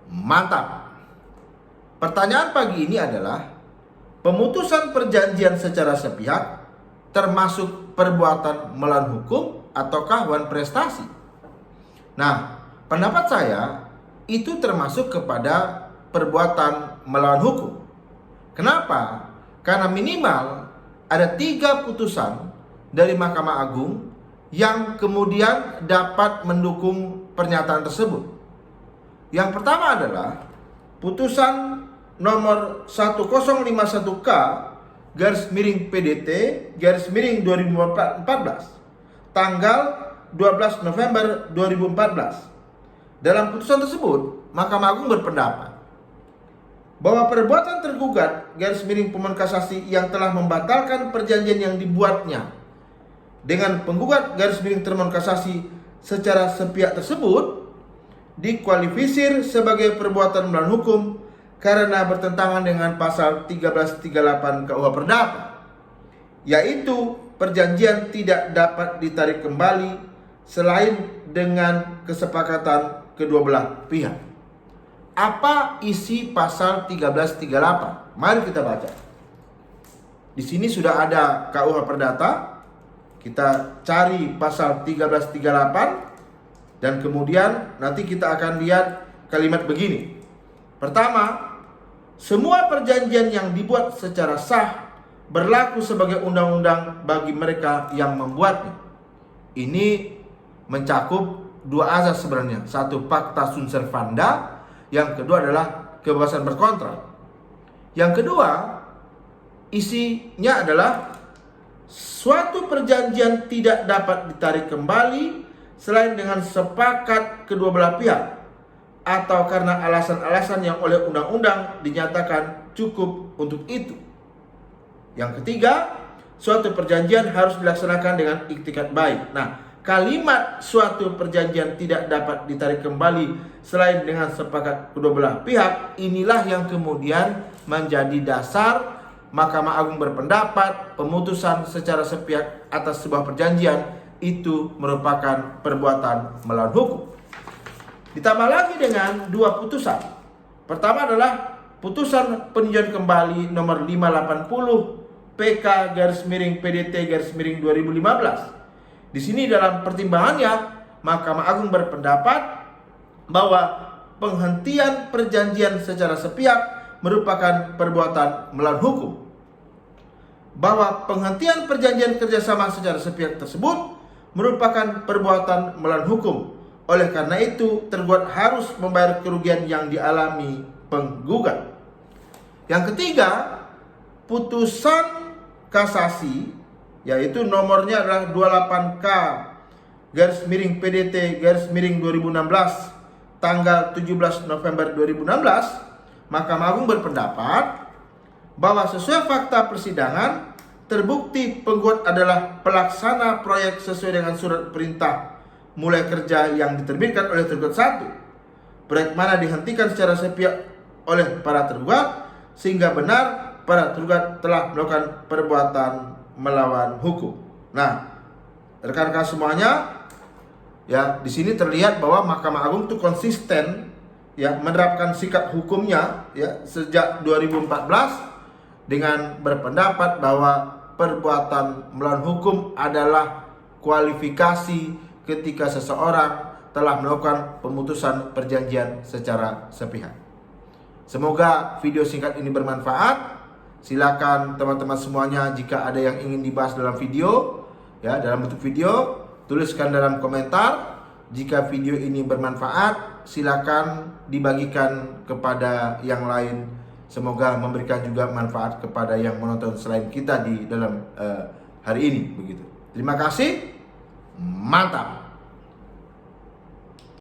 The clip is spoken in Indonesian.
Mantap. Pertanyaan pagi ini adalah, pemutusan perjanjian secara sepihak termasuk perbuatan melawan hukum ataukah wan prestasi? Nah, pendapat saya itu termasuk kepada perbuatan melawan hukum. Kenapa? Karena minimal ada 3 putusan dari Mahkamah Agung yang kemudian dapat mendukung pernyataan tersebut. Yang pertama adalah putusan nomor 1051K /PDT/2014 tanggal 12 November 2014. Dalam putusan tersebut, Mahkamah Agung berpendapat bahwa perbuatan tergugat /pemohon kasasi yang telah membatalkan perjanjian yang dibuatnya dengan penggugat /termohon kasasi secara sepihak tersebut dikualifisir sebagai perbuatan melawan hukum karena bertentangan dengan pasal 1338 KUH Perdata, yaitu perjanjian tidak dapat ditarik kembali selain dengan kesepakatan kedua belah pihak. Apa isi pasal 1338? Mari kita baca. Di sini sudah ada KUH Perdata. Kita cari pasal 1338 dan kemudian nanti kita akan lihat kalimat begini. Pertama, semua perjanjian yang dibuat secara sah berlaku sebagai undang-undang bagi mereka yang membuatnya. Ini mencakup 2 azas sebenarnya. Satu, pacta sunt servanda. Yang kedua adalah kebebasan berkontrak. Yang kedua, isinya adalah suatu perjanjian tidak dapat ditarik kembali selain dengan sepakat kedua belah pihak atau karena alasan-alasan yang oleh undang-undang dinyatakan cukup untuk itu. Yang ketiga, suatu perjanjian harus dilaksanakan dengan iktikat baik. Nah, kalimat suatu perjanjian tidak dapat ditarik kembali selain dengan sepakat kedua belah pihak, inilah yang kemudian menjadi dasar Mahkamah Agung berpendapat pemutusan secara sepihak atas sebuah perjanjian itu merupakan perbuatan melawan hukum. Ditambah lagi dengan 2 putusan. Pertama adalah putusan peninjauan kembali nomor 580 PK/PDT/2015. Di sini dalam pertimbangannya Mahkamah Agung berpendapat bahwa penghentian perjanjian secara sepihak merupakan perbuatan melawan hukum. Bahwa penghentian perjanjian kerjasama secara sepihak tersebut merupakan perbuatan melawan hukum. Oleh karena itu, tergugat harus membayar kerugian yang dialami penggugat. Yang ketiga, putusan kasasi, yaitu nomornya adalah 28K/PDT/2016 tanggal 17 November 2016, Mahkamah Agung berpendapat bahwa sesuai fakta persidangan terbukti penggugat adalah pelaksana proyek sesuai dengan surat perintah mulai kerja yang diterbitkan oleh tergugat 1. Proyek mana dihentikan secara sepihak oleh para tergugat sehingga benar para tergugat telah melakukan perbuatan melawan hukum. Nah, rekan-rekan semuanya, ya, di sini terlihat bahwa Mahkamah Agung itu konsisten ya menerapkan sikap hukumnya ya sejak 2014 dengan berpendapat bahwa perbuatan melawan hukum adalah kualifikasi ketika seseorang telah melakukan pemutusan perjanjian secara sepihak. Semoga video singkat ini bermanfaat. Silakan teman-teman semuanya jika ada yang ingin dibahas dalam video, ya dalam bentuk video, tuliskan dalam komentar. Jika video ini bermanfaat, silakan dibagikan kepada yang lain. Semoga memberikan juga manfaat kepada yang menonton selain kita di dalam hari ini begitu. Terima kasih. Mantap.